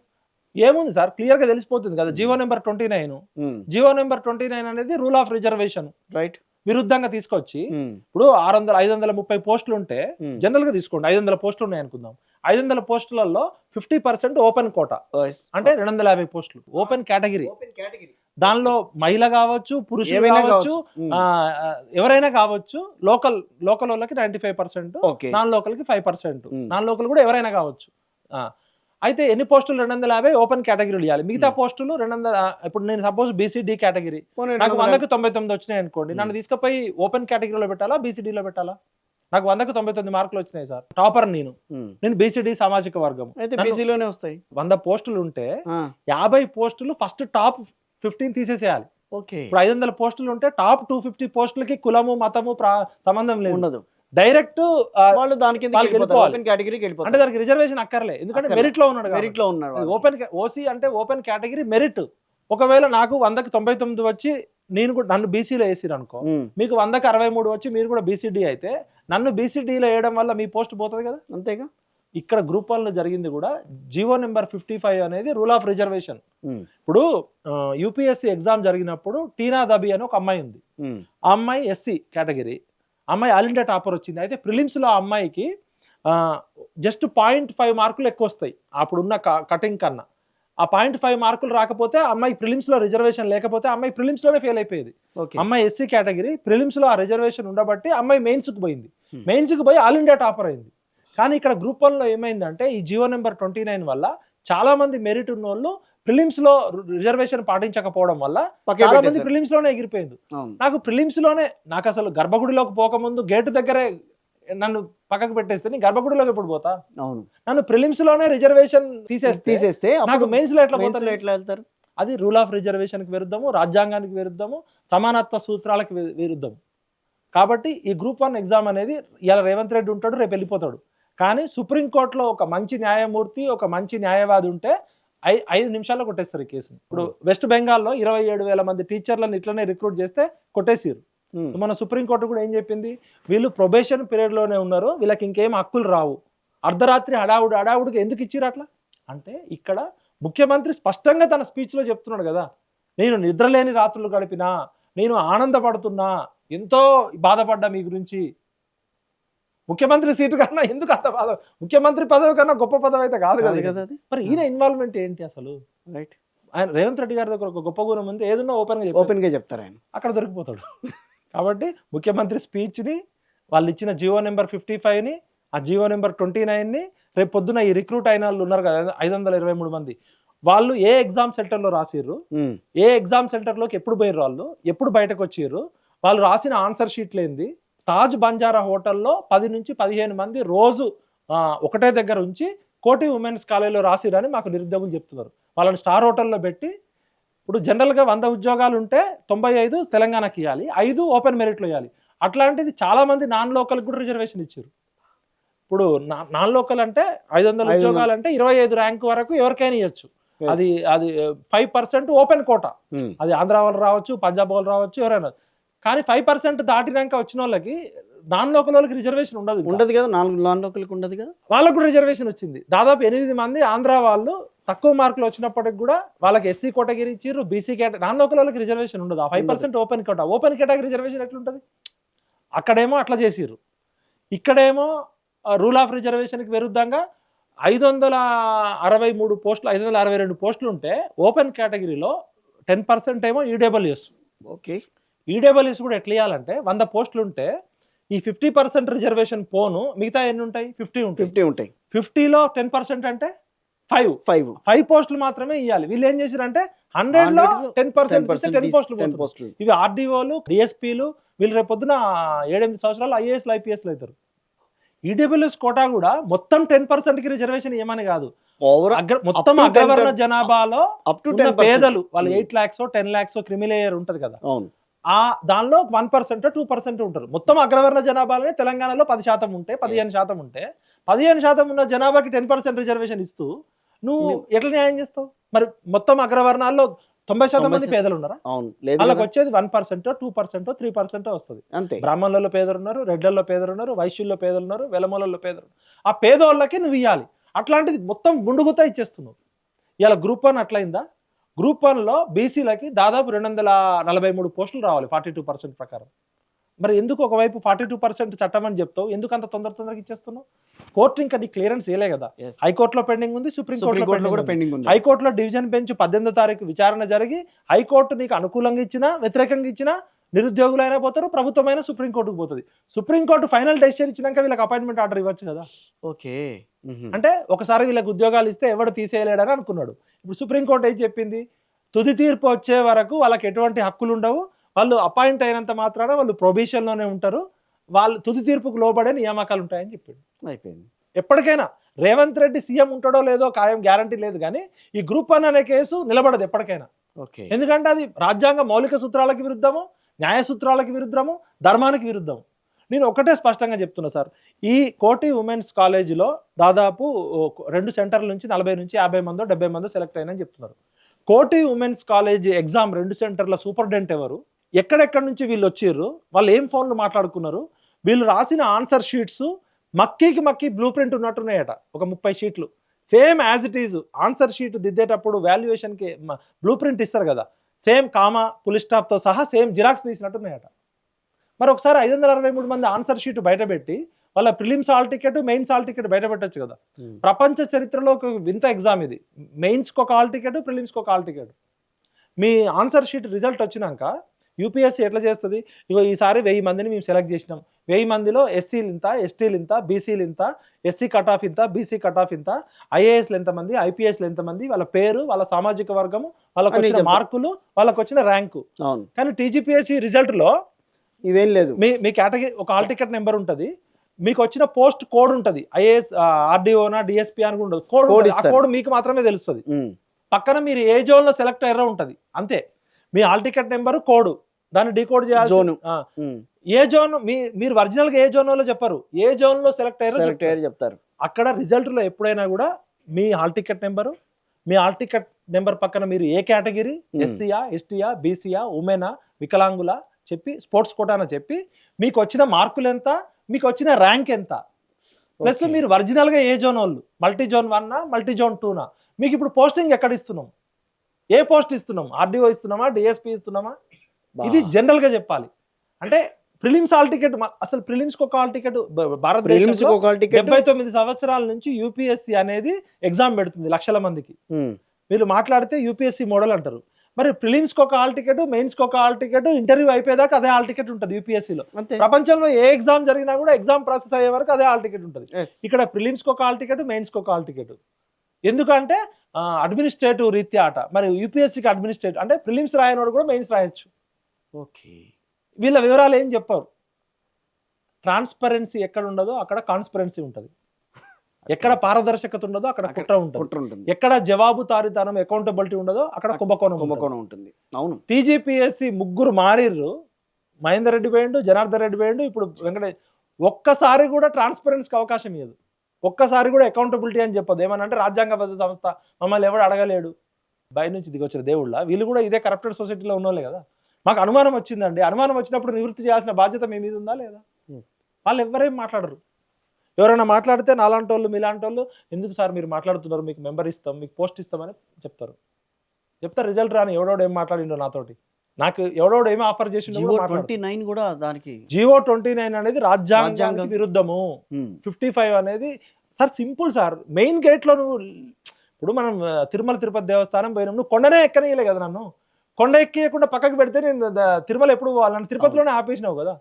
ఏముంది సార్, క్లియర్ గా తెలిసిపోతుంది కదా. జీవో నెంబర్ 29, జీవో నెంబర్ 29 అనేది రూల్ ఆఫ్ రిజర్వేషన్ రైట్ విరుద్ధంగా తీసుకొచ్చి, ఇప్పుడు 530 పోస్టులు ఉంటే జనరల్ గా తీసుకోండి, 500 పోస్టులు ఉన్నాయి అనుకుందాం. 500 పోస్టులలో 50% ఓపెన్ కోటా, అంటే 250 పోస్టులు ఓపెన్ కేటగిరీ. దానిలో మహిళ కావచ్చు, పురుషులు ఏవైనా కావచ్చు, కావచ్చు. ఎవరైనా కావచ్చు. లోకల్ వాళ్ళకి 95%, నాన్ లోకల్ కి 5%, నాన్ లోకల్ కూడా ఎవరైనా కావచ్చు. అయితే ఎన్ని పోస్టులు? 250 ఓపెన్ కేటగిరీలు ఇవ్వాలి. మిగతా పోస్టులు 200. ఇప్పుడు నేను సపోజ్ బీసీడీ కేటగిరీ, నాకు 100కి 99 వచ్చినాయి అనుకోండి, నన్ను తీసుకుపోయి ఓపెన్ కేటగిరీలో పెట్టాలా, బీసీడీలో పెట్టాలా? నాకు 100కి 99 మార్కులు వచ్చినాయి సార్, టాపర్ నేను బీసీడీ సామాజిక వర్గం, అయితే బీసీలోనే వస్తాయి. 100 పోస్టులు ఉంటే 50 పోస్టులు ఫస్ట్ టాప్ 15 తీసేసేయాలి. ఇప్పుడు 500 పోస్టులు ఉంటే టాప్ 250 పోస్టులకి కులము మతము సంబంధం లేదు, ఉండదు. డైరెక్ట్ వాళ్ళు దానికి ఓపెన్ కేటగిరీకి వెళ్ళిపోతారు. అంటే దానికి రిజర్వేషన్ అక్కర్లే, ఎందుకంటే మెరిట్ లో ఉన్నాడు. మెరిట్ లో ఉన్నాడు. ఓపెన్ ఓసీ అంటే ఓపెన్ కేటగిరీ మెరిట్. ఒకవేళ నాకు 100కి 99 వచ్చి నేను కూడా నన్ను బీసీలో వేసిరు అనుకో, మీకు 100కి 63 వచ్చి మీరు కూడా బీసీడీ అయితే, నన్ను బీసీడీలో వేయడం వల్ల మీ పోస్ట్ పోతుంది కదా. అంతేగా. ఇక్కడ గ్రూప్ 1 లో జరిగింది కూడా జీవో నెంబర్ 55 అనేది రూల్ ఆఫ్ రిజర్వేషన్. ఇప్పుడు యూపీఎస్సీ ఎగ్జామ్ జరిగినప్పుడు టీనా దబి అని ఒక అమ్మాయి ఉంది. ఆ అమ్మాయి ఎస్సీ కేటగిరీ, అమ్మాయి ఆల్ ఇండియా టాపర్ వచ్చింది. అయితే ప్రిలిమ్స్ లో ఆ అమ్మాయికి జస్ట్ 0.5 మార్కులు ఎక్కువ వస్తాయి అప్పుడున్న కటింగ్ కన్నా. ఆ 0.5 మార్కులు రాకపోతే అమ్మాయి ప్రిలిమ్స్ లో రిజర్వేషన్ లేకపోతే అమ్మాయి ప్రిలిమ్స్ లోనే ఫెయిల్ అయిపోయేది. అమ్మాయి ఎస్సీ కేటగిరీ, ప్రిలిమ్స్ లో ఆ రిజర్వేషన్ ఉండబట్టి అమ్మాయి మెయిన్స్ కు పోయింది. మెయిన్స్ కు పోయి ఆల్ ఇండియా టాపర్ అయింది. కానీ ఇక్కడ గ్రూప్ 1 లో ఏమైందంటే, ఈ జియో నెంబర్ 29 వల్ల చాలా మంది మెరిట్ ఉన్న వాళ్ళు ప్రిలిమ్స్ లో రిజర్వేషన్ పాటించకపోవడం వల్ల చాలా మంది ప్రిలిమ్స్ లోనే ఎగిరిపోయింది. నాకు ప్రిలిమ్స్ లోనే, నాకు అసలు గర్భగుడిలోకి పోకముందు గేటు దగ్గరే నన్ను పక్కకు పెట్టేస్తే గర్భగుడిలోకి ఎప్పుడు పోతా? అవును. నన్ను ప్రిలిమ్స్ లోనే రిజర్వేషన్ తీసేస్తే నాకు మెయిన్స్ లో ఎట్లా వెళ్తారు? అది రూల్ ఆఫ్ రిజర్వేషన్ కి విరుద్ధము, రాజ్యాంగానికి విరుద్ధము, సమానత్వ సూత్రాలకు విరుద్ధము. కాబట్టి ఈ గ్రూప్ 1 ఎగ్జామ్ అనేది ఇలా రేవంత్ రెడ్డి ఉంటాడు, రేపు వెళ్ళిపోతాడు. కానీ సుప్రీంకోర్టులో ఒక మంచి న్యాయమూర్తి, ఒక మంచి న్యాయవాది ఉంటే 5 నిమిషాల్లో కొట్టేస్తారు ఈ కేసుని. ఇప్పుడు వెస్ట్ బెంగాల్లో 27,000 మంది టీచర్లను ఇట్లనే రిక్రూట్ చేస్తే కొట్టేసారు. మన సుప్రీంకోర్టు కూడా ఏం చెప్పింది, వీళ్ళు ప్రొబేషన్ పీరియడ్ లోనే ఉన్నారు, వీళ్ళకి ఇంకేం హక్కులు రావు. అర్ధరాత్రి హడావుడికి ఎందుకు ఇచ్చిరు అట్లా? అంటే ఇక్కడ ముఖ్యమంత్రి స్పష్టంగా తన స్పీచ్ లో చెప్తున్నాడు కదా, నేను నిద్రలేని రాత్రులు గడిపినా, నేను ఆనందపడుతున్నా, ఎంతో బాధపడ్డా మీ గురించి. ముఖ్యమంత్రి సీటు కన్నా ఎందుకు అంత బాధ? ముఖ్యమంత్రి పదవి కన్నా గొప్ప పదవి అయితే కాదు కదా. మరి ఈయన ఇన్వాల్వ్మెంట్ ఏంటి అసలు? రైట్. ఆయన రేవంత్ రెడ్డి గారి దగ్గర ఒక గొప్ప గుణం ఉంది, ఏదన్నా ఓపెన్ గా చెప్తారు, ఆయన అక్కడ దొరికిపోతాడు. కాబట్టి ముఖ్యమంత్రి స్పీచ్ ని, వాళ్ళు ఇచ్చిన జియో నెంబర్ 55ని, ఆ జియో నెంబర్ 29ని, రేపు పొద్దున ఈ రిక్రూట్ అయిన వాళ్ళు ఉన్నారు కదా 523 మంది, వాళ్ళు ఏ ఎగ్జామ్ సెంటర్ లో రాసిర్రు, ఏ ఎగ్జామ్ సెంటర్ లోకి ఎప్పుడు పోయారు, వాళ్ళు ఎప్పుడు బయటకు వచ్చిర్రు, వాళ్ళు రాసిన ఆన్సర్ షీట్లు ఏంది, తాజ్ బంజారా హోటల్లో 10 నుంచి 15 మంది రోజు ఒకటే దగ్గర ఉంచి కోటి ఉమెన్స్ కాలేజీలో రాసిరని మాకు నిరుద్యోగులు చెప్తున్నారు. వాళ్ళని స్టార్ హోటల్లో పెట్టి, ఇప్పుడు జనరల్గా 100 ఉద్యోగాలు ఉంటే 95 తెలంగాణకి ఇవ్వాలి, 5 ఓపెన్ మెరిట్లో ఇవ్వాలి. అట్లాంటిది చాలా మంది నాన్ లోకల్ కూడా రిజర్వేషన్ ఇచ్చారు. ఇప్పుడు నాన్ లోకల్ అంటే 500 ఉద్యోగాలు అంటే 25 ర్యాంక్ వరకు ఎవరికైనా ఇవ్వచ్చు. అది 5% ఓపెన్ కోటా, అది ఆంధ్ర వాళ్ళు రావచ్చు, పంజాబ్ వాళ్ళు రావచ్చు, ఎవరైనా. కానీ 5% దాటినాక వచ్చిన వాళ్ళకి, నాన్ లోకల్ వాళ్ళకి రిజర్వేషన్ ఉండదు కదా. నాన్ లోకల్కి ఉండదు కదా, వాళ్ళకు కూడా రిజర్వేషన్ వచ్చింది. దాదాపు 8 మంది ఆంధ్ర వాళ్ళు తక్కువ మార్కులు వచ్చినప్పటికి కూడా వాళ్ళకి ఎస్సీ కేటగిరీ ఇచ్చారు, బీసీ కేటగిరీ. నాన్ లోకల్ వాళ్ళకి రిజర్వేషన్ ఉండదు. ఆ 5% open quota. Open category reservation ఎట్లుంటుంది? అక్కడేమో అట్లా చేసిర్రు, ఇక్కడేమో రూల్ ఆఫ్ రిజర్వేషన్కి విరుద్ధంగా 563 పోస్టులు, 562 పోస్టులు ఉంటే ఓపెన్ కేటగిరీలో 10% ఏమో ఈడబ్ల్యూఎస్. ఓకే, ఈడబ్ల్యూఎస్ కూడా ఎట్లా ఇవ్వాలంటే 100 పోస్టులు ఉంటే ఈ 50% రిజర్వేషన్ పోను, మిగతా ఎన్ని ఉంటాయి? 50 ఉంటాయి. 50లో 10% అంటే 5 పోస్టులు మాత్రమే ఇవ్వాలి. వీళ్ళు ఏం చేశారంటే 100లో 10% 10 పోస్టులు. ఇవి ఆర్డీఓలు, డిఎస్పీలు, వీళ్ళు రేపు పొద్దున 7-8 సంవత్సరాలు ఐఏఎస్లు ఐపీఎస్లు అవుతారు. ఈడబ్ల్యూఎస్ కోటా కూడా మొత్తం 10%కి రిజర్వేషన్ ఏమని కాదు, ఓవరాల్ మొత్తం to అగ్రవర్ణ 10% జనాభాలో అప్ టు ఉన్న 10%. పేదలు వాళ్ళు 8 lakhs 10 lakhs క్రిమిలేయర్ ఉంటది కదా, అవును. ఆ దానిలో 1% 2% ఉంటారు. మొత్తం అగ్రవర్ణ జనాభాలోనే తెలంగాణలో 10% ఉంటే 15% ఉంటే 15% ఉన్న జనాభాకి 10% రిజర్వేషన్ ఇస్తూ నువ్వు ఎట్లా న్యాయం చేస్తావు? మరి మొత్తం అగ్రవర్ణాల్లో 90% మంది పేదలు ఉన్నారా? అవును, లేదు వాళ్ళకి కదా. వచ్చేది 1% 2% 3% వస్తుంది. అంతే. బ్రాహ్మణులలో పేదలు ఉన్నారు, రెడ్లలో పేదలు ఉన్నారు, వైశ్యుల్లో పేదలు ఉన్నారు, వెలమలలో పేదలు ఉన్నారు. ఆ పేదోళ్ళకి నువ్వు ఇవ్వాలి. అట్లాంటిది మొత్తం గుండుగుతా ఇచ్చేస్తున్నావు. ఇలా గ్రూప్ 1 అట్లయిందా? గ్రూప్ 1లో బీసీలకి దాదాపు 243 పోస్టులు రావాలి 42% ప్రకారం. మరి ఎందుకు ఒకవైపు 42% చట్టం అని చెప్తావు, ఎందుకు అంత తొందరగా ఇచ్చేస్తున్నావు? కోర్టు ఇంకా నీ క్లియరెన్స్ ఇయలే కదా. Yes. హైకోర్టులో పెండింగ్ ఉంది, సుప్రీంకోర్టులో సుప్రీంకోర్టులో కూడా పెండింగ్ ఉంది. పెండింగ్ ఉంది. హైకోర్టులో డివిజన్ బెంచ్ 18వ తారీఖు విచారణ జరిగి హైకోర్టు నీకు అనుకూలంగా ఇచ్చినా వ్యతిరేకంగా ఇచ్చినా నిరుద్యోగులైనా పోతారు, ప్రభుత్వమైనా సుప్రీంకోర్టుకు పోతుంది. సుప్రీంకోర్టు ఫైనల్ డెసిషన్ ఇచ్చినాక వీళ్ళకి అపాయింట్మెంట్ ఆర్డర్ ఇవ్వచ్చు కదా. ఓకే. అంటే ఒకసారి వీళ్ళకి ఉద్యోగాలు ఇస్తే ఎవడు తీసేయలేడని అనుకున్నాడు. ఇప్పుడు సుప్రీంకోర్టు ఏం చెప్పింది, తుది తీర్పు వచ్చే వరకు వాళ్ళకి ఎటువంటి హక్కులు ఉండవు, వాళ్ళు అపాయింట్ అయినంత మాత్రాన వాళ్ళు ప్రొబేషన్లోనే ఉంటారు, వాళ్ళు తుది తీర్పుకు లోబడే నియామకాలు ఉంటాయని చెప్పిండు. అయిపోయింది. ఎప్పటికైనా రేవంత్ రెడ్డి సీఎం ఉంటాడో లేదో ఖాయం గ్యారంటీ లేదు, కానీ ఈ గ్రూప్ 1 అనే కేసు నిలబడదు ఎప్పటికైనా. ఓకే. ఎందుకంటే అది రాజ్యాంగ మౌలిక సూత్రాలకు విరుద్ధము, న్యాయ సూత్రాలకు విరుద్ధము, ధర్మానికి విరుద్ధము. నేను ఒకటే స్పష్టంగా చెప్తున్నా సార్, ఈ కోటి ఉమెన్స్ కాలేజీలో దాదాపు 2 సెంటర్ల నుంచి 40 నుంచి 50 మందో 70 మందో సెలెక్ట్ అయినని చెప్తున్నారు. కోటి ఉమెన్స్ కాలేజ్ ఎగ్జామ్ 2 సెంటర్ల సూపరింటెండెంట్ ఎవరు, ఎక్కడెక్కడి నుంచి వీళ్ళు వచ్చిర్రు, వాళ్ళు ఏం ఫోన్లు మాట్లాడుకున్నారు, వీళ్ళు రాసిన ఆన్సర్ షీట్స్ మక్కీ బ్లూ ప్రింట్ ఉన్నట్టున్నాయట, ఒక 30 షీట్లు same as it is. Answer sheet దిద్దేటప్పుడు వాల్యుయేషన్కి బ్లూ ప్రింట్ ఇస్తారు కదా, సేమ్ కామా పులి స్టాప్తో సహా సేమ్ జిరాక్స్ తీసినట్టున్నాయట. మరి ఒకసారి 563 మంది ఆన్సర్ షీట్ బయటపెట్టి వాళ్ళ prelims hall ticket, mains hall ticket బయట పెట్టచ్చు కదా. ప్రపంచ చరిత్రలో ఒక వింత ఎగ్జామ్ ఇది. మెయిన్స్కి ఒక హాల్ టికెట్, ప్రిలిమ్స్కి ఒక హాల్ టికెట్. మీ ఆన్సర్ షీట్ రిజల్ట్ వచ్చినాక యూపీఎస్సీ ఎట్లా చేస్తుంది, ఇగో ఈసారి 1000 మందిని మేము సెలెక్ట్ చేసినాం, 1000 మందిలో ఎస్సీలు ఇంత, ఎస్టీలు ఇంత, బీసీలు ఇంత, ఎస్సీ కట్ ఆఫ్ ఇంత, బీసీ కట్ ఆఫ్ ఇంత, ఐఏఎస్లు ఎంతమంది, ఐపీఎస్లు ఎంతమంది, వాళ్ళ పేరు, వాళ్ళ సామాజిక వర్గము, వాళ్ళకు వచ్చిన మార్కులు, వాళ్ళకు వచ్చిన ర్యాంకు. కానీ టీజీపీఎస్సీ రిజల్ట్లో ఇవేం లేదు. మీ కేటగిరీ ఒక హాల్ టికెట్ నెంబర్ ఉంటుంది, మీకు వచ్చిన పోస్ట్ కోడ్ ఉంటుంది, ఐఏఎస్ ఆర్డీఓనా డిఎస్పీ అని ఉండదు, కోడ్. ఆ కోడ్ మీకు మాత్రమే తెలుస్తుంది. పక్కన మీరు ఏ జోన్లో సెలెక్ట్ అయ్యారో ఉంటుంది అంతే. మీ హాల్ టికెట్ నెంబర్ కోడ్, దాన్ని డీకోడ్ చేయాలి. ఏ జోన్ మీరు ఒరిజినల్ గా ఏ జోన్ లో చెప్పరు, ఏ జోన్ లో సెలెక్ట్ అయ్యారో చెప్తారు. అక్కడ రిజల్ట్ లో ఎప్పుడైనా కూడా మీ హాల్ టికెట్ నెంబరు, మీ హాల్ టికెట్ నెంబర్ పక్కన మీరు ఏ కేటగిరీ, ఎస్సీయా, ఎస్టీయా, బీసీయా, ఉమెనా, వికలాంగుల చెప్పి, స్పోర్ట్స్ కోటాన చెప్పి, మీకు వచ్చిన మార్కులు ఎంత, మీకు వచ్చిన ర్యాంక్ ఎంత, ప్లస్ మీరు ఒరిజినల్ గా ఏ జోన్ వాళ్ళు, మల్టీ జోన్ 1 మల్టీ జోన్ 2 మీకు ఇప్పుడు పోస్టింగ్ ఎక్కడ ఇస్తున్నాం, ఏ పోస్ట్ ఇస్తున్నాం, ఆర్డీఓ ఇస్తున్నామా, డిఎస్పీ ఇస్తున్నామా, ఇది జనరల్ గా చెప్పాలి. అంటే ప్రిలిమ్స్ హాల్ టికెట్, అసలు ప్రిలిమ్స్ ఒక హాల్ టికెట్ భారతదేశంలో 79 సంవత్సరాల నుంచి యూపీఎస్సీ అనేది ఎగ్జామ్ పెడుతుంది లక్షల మందికి. వీళ్ళు మాట్లాడితే యూపీఎస్సీ మోడల్ అంటారు. మరి ప్రిలిమ్స్ ఒక హాల్ టికెట్, మెయిన్స్ ఒక హాల్ టికెట్, ఇంటర్వ్యూ అయిపోయేదాకా అదే హాల్ టికెట్ ఉంటుంది యూపీఎస్సీలో. ప్రపంచంలో ఏ ఎగ్జామ్ జరిగినా కూడా ఎగ్జామ్ ప్రాసెస్ అయ్యే వరకు అదే హాల్ టికెట్ ఉంటుంది. ఇక్కడ ప్రిలిమ్స్ ఒక హాల్ టికెట్, మెయిన్స్ ఒక హాల్ టికెట్. ఎందుకంటే అడ్మినిస్ట్రేటివ్ రీత్యా ఆట. మరి యూపీఎస్సీకి అడ్మినిస్ట్రేటివ్ అంటే ప్రిలిమ్స్ రాయనోడు కూడా మెయిన్స్ రాయొచ్చు. ఓకే, వీళ్ళ వివరాలు ఏం చెప్పారు. ట్రాన్స్పరెన్సీ ఎక్కడ ఉండదో అక్కడ కాన్స్పరెన్సీ ఉంటుంది, ఎక్కడ పారదర్శకత ఉండదో అక్కడ కుట్ర ఉంటుంది, ఎక్కడ జవాబుదారీతనం అకౌంటబిలిటీ ఉండదో అక్కడ కుంభకోణం ఉంటుంది. అవును, టీజీపీఎస్సీ 3 మారిర్రు, మహేందర్ రెడ్డి పోయిండు, జనార్దన్ రెడ్డి పోయిండు, ఇప్పుడు ఒక్కసారి కూడా ట్రాన్స్పరెన్సీకి అవకాశం ఇవ్వదు, ఒక్కసారి కూడా అకౌంటబిలిటీ అని చెప్పదు. ఏమనంటే రాజ్యాంగబద్ధ సంస్థ, మమ్మల్ని ఎవడు అడగలేడు, బయట నుంచి దిగొచ్చిన దేవుళ్ళ, వీళ్ళు కూడా ఇదే కరప్టెడ్ సొసైటీలో ఉన్నోళ్ళే కదా. మాకు అనుమానం వచ్చిందండి, అనుమానం వచ్చినప్పుడు నివృత్తి చేయాల్సిన బాధ్యత మీ మీద ఉందా లేదా? వాళ్ళు ఎవరేం మాట్లాడరు. ఎవరైనా మాట్లాడితే నాలాంటి వాళ్ళు మీలాంటి వాళ్ళు, ఎందుకు సార్ మీరు మాట్లాడుతున్నారు, మీకు మెంబర్ ఇస్తాం, మీకు పోస్ట్ ఇస్తామని చెప్తారు. రిజల్ట్ రాని ఎవడోడు ఏం మాట్లాడిండో నాతోటి, నాకు ఎవడోడు ఏమి ఆఫర్ చేసిండో కూడా దానికి జియో 29 అనేది రాజ్యాంగానికి విరుద్ధము. 55 అనేది sir simple sir. Main gate లో నువ్వు ఇప్పుడు మనం తిరుమల తిరుపతి దేవస్థానం పోయినాం, నువ్వు కొండనే ఎక్కనీయలే కదా, నన్ను కొండ ఎక్కియకుండా పక్కకు పెడితే నేను తిరుమల ఎప్పుడు పోవాలని తిరుపతిలోనే ఆపేసినావు కదా.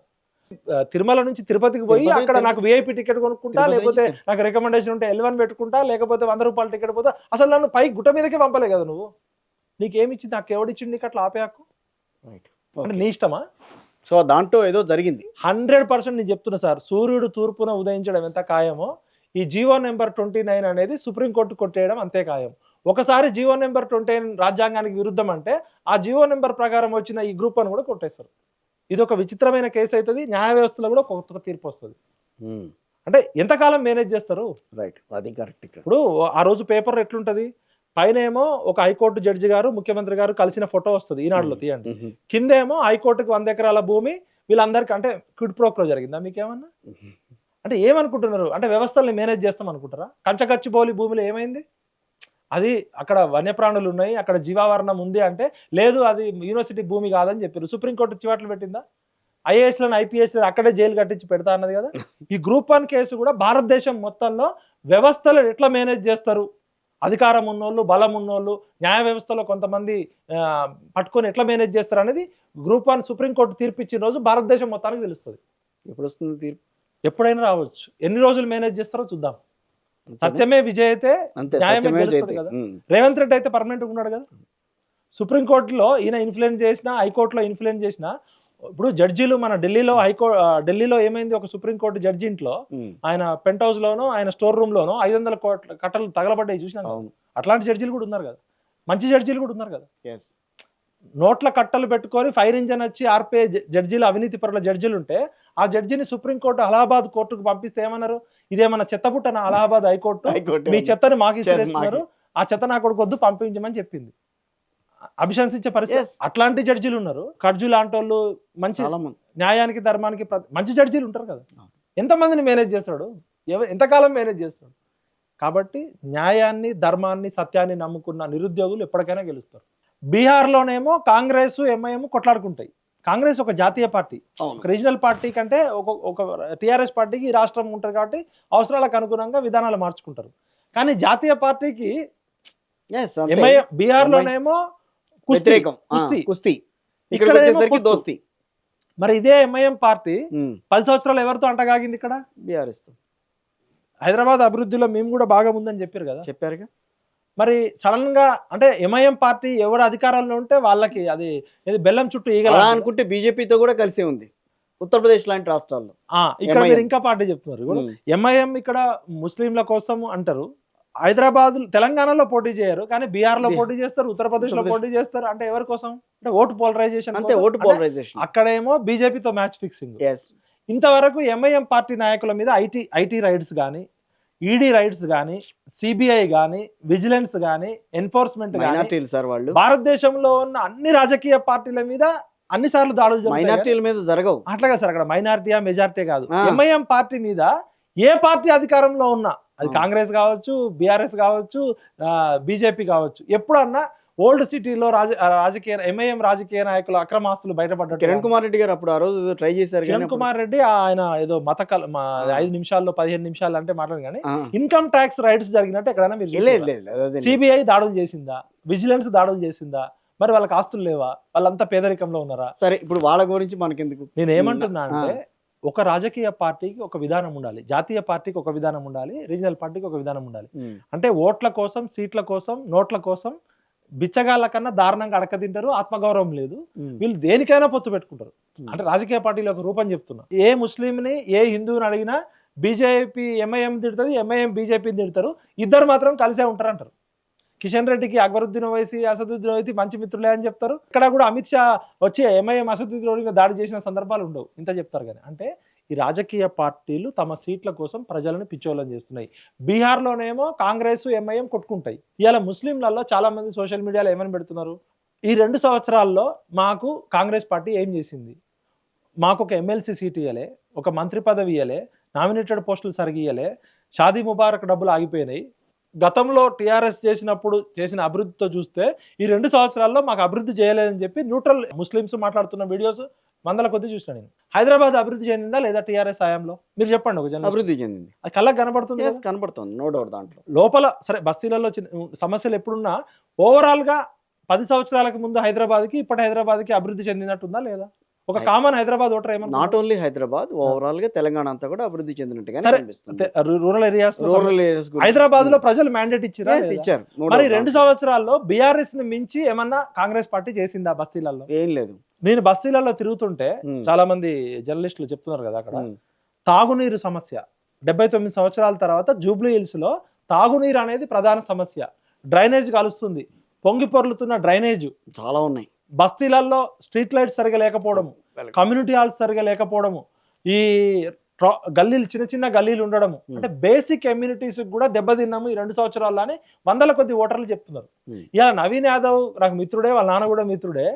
తిరుమల నుంచి తిరుపతికి పోయి అక్కడ నాకు విఐపి టికెట్ కొనుక్కుంటా, లేకపోతే నాకు రికమెండేషన్ ఉంటే L1 పెట్టుకుంటా, లేకపోతే 100 రూపాయల టికెట్ పోతా, అసలు నన్ను పై గుట్ట మీదకే పంపలే కదా నువ్వు. నీకేమిచ్చింది, నాకు ఎవడిచ్చింది నీకు అట్లా ఆపే హక్కు? అంటే నీ ఇష్టమా? సో దాంట్లో ఏదో జరిగింది. 100% నేను చెప్తున్నా సార్, సూర్యుడు తూర్పున ఉదయించడం ఎంత ఖాయమో ఈ జీవో నెంబర్ 29 అనేది సుప్రీంకోర్టు కొట్టేయడం అంతే ఖాయం. ఒకసారి జీవో నెంబర్ 29 రాజ్యాంగానికి విరుద్ధం అంటే ఆ జీవో నెంబర్ ప్రకారం వచ్చిన ఈ గ్రూప్ అని కూడా కొట్టేస్తారు. ఇది ఒక విచిత్రమైన కేసు అవుతుంది. న్యాయ వ్యవస్థలో కూడా కొత్త తీర్పు వస్తుంది. అంటే ఎంతకాలం మేనేజ్ చేస్తారు? రైట్, అది కరెక్ట్. ఇప్పుడు ఆ రోజు పేపర్ ఎట్లుంటది, పైన ఏమో ఒక హైకోర్టు జడ్జి గారు ముఖ్యమంత్రి గారు కలిసిన ఫోటో వస్తుంది, ఈనాడులో తీయండి. కిందేమో హైకోర్టుకి 100 ఎకరాల భూమి వీళ్ళందరికీ, అంటే క్విడ్ ప్రోక్రో జరిగిందా మీకేమన్నా? అంటే ఏమనుకుంటున్నారు? అంటే వ్యవస్థల్ని మేనేజ్ చేస్తాం అనుకుంటారా? కంచకచ్చిబౌలి భూమిలో ఏమైంది? అది అక్కడ వన్యప్రాణులు ఉన్నాయి, అక్కడ జీవావరణం ఉంది అంటే లేదు, అది యూనివర్సిటీ భూమి కాదని చెప్పారు. సుప్రీంకోర్టు చివాట్లు పెట్టిందా? ఐఏఎస్లను ఐపీఎస్లను అక్కడే జైలు కట్టించి పెడతా అన్నది కదా. ఈ గ్రూప్ 1 కేసు కూడా భారతదేశం మొత్తంలో వ్యవస్థలు ఎట్లా మేనేజ్ చేస్తారు, అధికారం ఉన్నోళ్ళు, బలం ఉన్నోళ్ళు, న్యాయ వ్యవస్థలో కొంతమంది పట్టుకొని ఎట్లా మేనేజ్ చేస్తారు అనేది గ్రూప్ 1 సుప్రీంకోర్టు తీర్పు ఇచ్చిన రోజు భారతదేశం మొత్తానికి తెలుస్తుంది. ఎప్పుడు వస్తుంది తీర్పు? ఎప్పుడైనా రావచ్చు. ఎన్ని రోజులు మేనేజ్ చేస్తారో చూద్దాం. సత్యమే విజయతే, న్యాయమే గెలుస్తుంది కదా. రేవంత్ రెడ్డి అయితే పర్మనెంట్ ఉన్నాడు కదా. సుప్రీంకోర్టులో ఈయన ఇన్ఫ్లుయెన్స్ చేసినా, హైకోర్టులో ఇన్ఫ్లుయెన్స్ చేసినా, ఇప్పుడు జడ్జీలు మన ఢిల్లీలో ఢిల్లీలో ఏమైంది, ఒక సుప్రీంకోర్టు జడ్జి ఇంట్లో ఆయన పెంట్ హౌస్ లోనో ఆయన స్టోర్ రూమ్ లోనో 500 కోట్ల కట్టలు తగలబడ్డాయి చూసినా. అట్లాంటి జడ్జీలు కూడా ఉన్నారు కదా, మంచి జడ్జీలు కూడా ఉన్నారు కదా. నోట్ల కట్టలు పెట్టుకొని ఫైర్ ఇంజన్ వచ్చి ఆర్పే జడ్జీలు, అవినీతి పరుల జడ్జీలు ఉంటే ఆ జడ్జిని సుప్రీంకోర్టు అలహాబాద్ కోర్టుకు పంపిస్తే ఏమన్నారు, ఇదేమన్నా చెత్తపుట్టన అలహాబాద్ హైకోర్టు, మీ చెత్తని మాకు ఇస్తున్నారు, ఆ చెత్త నా కొడుకు వద్దు పంపించమని చెప్పింది. అభిశంసించే పరిస్థితి. అట్లాంటి జడ్జీలు ఉన్నారు. కర్జు లాంటి వాళ్ళు, మంచి న్యాయానికి ధర్మానికి మంచి జడ్జీలు ఉంటారు కదా. ఎంతమందిని మేనేజ్ చేస్తాడు, ఎంతకాలం మేనేజ్ చేస్తాడు? కాబట్టి న్యాయాన్ని, ధర్మాన్ని, సత్యాన్ని నమ్ముకున్న నిరుద్యోగులు ఎప్పటికైనా గెలుస్తారు. బీహార్లోనేమో కాంగ్రెస్ ఎంఐఎం కొట్లాడుకుంటాయి. కాంగ్రెస్ ఒక జాతీయ పార్టీ, ఒక రీజనల్ పార్టీ కంటే ఒక టీఆర్ఎస్ పార్టీకి ఈ రాష్ట్రం ఉంటుంది కాబట్టి అవసరాలకు అనుగుణంగా విధానాలు మార్చుకుంటారు. కానీ జాతీయ పార్టీకి ఎంఐఎం బీహార్లోనేమో కుస్తీ, ఇక్కడ వచ్చేసరికి దోస్తీ. మరి ఇదే ఎంఐఎం పార్టీ 10 సంవత్సరాలు ఎవరితో అంటగాగింది? ఇక్కడ బీఆర్ఎస్ తో. హైదరాబాద్ అభివృద్ధిలో మేము కూడా బాగా ఉందని చెప్పారుగా. మరి సడన్ గా అంటే ఎంఐఎం పార్టీ ఎవరు అధికారంలో ఉంటే వాళ్ళకి అది బెల్లం చుట్టూ ఈగల అనుకుంటే బీజేపీతో కూడా కలిసే ఉంది ఉత్తరప్రదేశ్ లాంటి రాష్ట్రాల్లో. ఇక్కడ మీరు ఇంకా పార్టీ చెప్తున్నారు. ఎంఐఎం ఇక్కడ ముస్లింల కోసం అంటారు. హైదరాబాద్, తెలంగాణలో పోటీ చేయరు, కానీ బీహార్ లో పోటీ చేస్తారు, ఉత్తరప్రదేశ్ లో పోటీ చేస్తారు. అంటే ఎవరి కోసం? అంటే ఓటు పోలరైజేషన్. అంతే, ఓటు పోలరైజేషన్. అక్కడేమో బీజేపీతో మ్యాచ్ ఫిక్సింగ్. ఇంతవరకు ఎంఐఎం పార్టీ నాయకుల మీద ఐటీ రైడ్స్ కానీ, ఈడీ రైడ్స్ కానీ, సిబిఐ కానీ, విజిలెన్స్ కానీ, ఎన్ఫోర్స్మెంట్ కానీ, భారతదేశంలో ఉన్న అన్ని రాజకీయ పార్టీల మీద అన్ని సార్లు దాడులు మైనార్టీల మీద జరగవు. అట్లాగా సార్, అక్కడ మైనార్టీయా మెజార్టీ కాదు. ఎంఐఎం పార్టీ మీద ఏ పార్టీ అధికారంలో ఉన్నా, అది కాంగ్రెస్ కావచ్చు, బీఆర్ఎస్ కావచ్చు, బీజేపీ కావచ్చు, ఎప్పుడన్నా ఓల్డ్ సిటీలో రాజకీయ ఎంఐఎం రాజకీయ నాయకుల అక్రమాస్తులు బయటపడ్డారు. కిరణ్ కుమార్ రెడ్డి గారు అప్పుడు ఆ రోజు ట్రై చేశారు. కిరణ్ కుమార్ రెడ్డి ఆయన ఏదో 5 నిమిషాల్లో 15 నిమిషాలు అంటే మాట్లాడు, కానీ ఇన్కమ్ ట్యాక్స్ రైట్స్ జరిగినట్టు ఎక్కడైనా మీరు సిబిఐ దాడులు చేసిందా, విజిలెన్స్ దాడులు చేసిందా? మరి వాళ్ళకి ఆస్తులు లేవా? వాళ్ళంతా పేదరికంలో ఉన్నారా? సరే, ఇప్పుడు వాళ్ళ గురించి మనకెందుకు. నేను ఏమంటున్నా అంటే, ఒక రాజకీయ పార్టీకి ఒక విధానం ఉండాలి, జాతీయ పార్టీకి ఒక విధానం ఉండాలి, రీజనల్ పార్టీకి ఒక విధానం ఉండాలి. అంటే ఓట్ల కోసం, సీట్ల కోసం, నోట్ల కోసం బిచ్చగాళ్ళ కన్నా దారుణంగా అడకదింటారు. ఆత్మగౌరవం లేదు. వీళ్ళు దేనికైనా పొత్తు పెట్టుకుంటారు. అంటే రాజకీయ పార్టీల యొక్క రూపం చెప్తున్నా. ఏ ముస్లింని, ఏ హిందువుని అడిగినా బీజేపీ ఎంఐఎం తిడుతుంది, ఎంఐఎం బీజేపీని తిడతారు. ఇద్దరు మాత్రం కలిసే ఉంటారు అంటారు. కిషన్ రెడ్డికి అక్బరుద్దీన్ ఓవైసీ, అసదుద్దీన్ ఓవైసీ మంచి మిత్రులే అని చెప్తారు. ఇక్కడ కూడా అమిత్ షా వచ్చి ఎంఐఎం అసదుద్దీన్ ఓవైసీ దాడి చేసిన సందర్భాలు ఉండవు. ఇంత చెప్తారు. కానీ అంటే ఈ రాజకీయ పార్టీలు తమ సీట్ల కోసం ప్రజలను పిచ్చోళ్ళని చేస్తున్నాయి. బీహార్లోనేమో కాంగ్రెస్, ఎంఐఎం కొట్టుకుంటాయి. ఇవాళ ముస్లింలలో చాలా మంది సోషల్ మీడియాలో ఏమని పెడుతున్నారు, ఈ 2 సంవత్సరాల్లో మాకు కాంగ్రెస్ పార్టీ ఏం చేసింది, మాకు ఒక ఎమ్మెల్సీ సీట్ ఇవ్వలే, ఒక మంత్రి పదవి ఇవ్వలే, నామినేటెడ్ పోస్టులు సరిగి ఇవ్వలే, షాదీ ముబారక్ డబ్బులు ఆగిపోయినాయి. గతంలో టీఆర్ఎస్ చేసినప్పుడు చేసిన అభివృద్ధితో చూస్తే ఈ 2 సంవత్సరాల్లో మాకు అభివృద్ధి చేయలేదని చెప్పి న్యూట్రల్ ముస్లిమ్స్ మాట్లాడుతున్న వీడియోస్ వందల కొద్ది చూసిన నేను. హైదరాబాద్ అభివృద్ధి చెందిందా లేదా టీఆర్ఎస్ హయాంలో? మీరు చెప్పండి. ఒక జనం అభివృద్ధి చెందింది, అది కళ్ళకి కనబడుతుంది. కనబడుతుంది, నో డౌట్. దాంట్లో లోపల సరే బస్తీలలో సమస్యలు ఎప్పుడున్నా ఓవరాల్ గా 10 సంవత్సరాలకు ముందు హైదరాబాద్కి ఇప్పటి హైదరాబాద్కి అభివృద్ధి చెందినట్టుందా లేదా? ఒక కామన్ హైదరాబాద్ ఓటర్ ఏమన్నా, నాట్ ఓన్లీ హైదరాబాద్, ఓవరాల్ గా తెలంగాణ అంతా కూడా అభివృద్ధి చెందినట్టుగా అనిపిస్తుంది. రూరల్ ఏరియాస్ హైదరాబాద్ లో ప్రజలు మ్యాండేట్ ఇచ్చారు. మరి 2 సంవత్సరాల్లో బీఆర్ఎస్ ని మించి ఏమన్నా కాంగ్రెస్ పార్టీ చేసిందా బస్తీలలో? ఏం లేదు. నేను బస్తీలలో తిరుగుతుంటే ఉమ్, చాలా మంది జర్నలిస్టులు చెప్తున్నారు కదా అక్కడ ఉమ్, తాగునీరు సమస్య 79 సంవత్సరాల తర్వాత జూబ్లీ హిల్స్ లో తాగునీరు అనేది ప్రధాన సమస్య. డ్రైనేజ్ కలుస్తుంది, పొంగి పొర్లుతున్న డ్రైనేజ్, చాలా ఉన్నాయి. బస్తీలలో స్ట్రీట్ లైట్స్ సరిగా లేకపోవడము, కమ్యూనిటీ హాల్స్ సరిగా లేకపోవడము, ఈ గల్లీలు చిన్న చిన్న గల్లీలు ఉండడము, అంటే బేసిక్ కమ్యూనిటీస్ కూడా దెబ్బతిన్నాము ఈ 2 సంవత్సరాల్లో అని వందల కొద్ది ఓటర్లు చెప్తున్నారు. ఇలా నవీన్ యాదవ్ నాకు మిత్రుడే, వాళ్ళ నాన్న కూడా మిత్రుడే,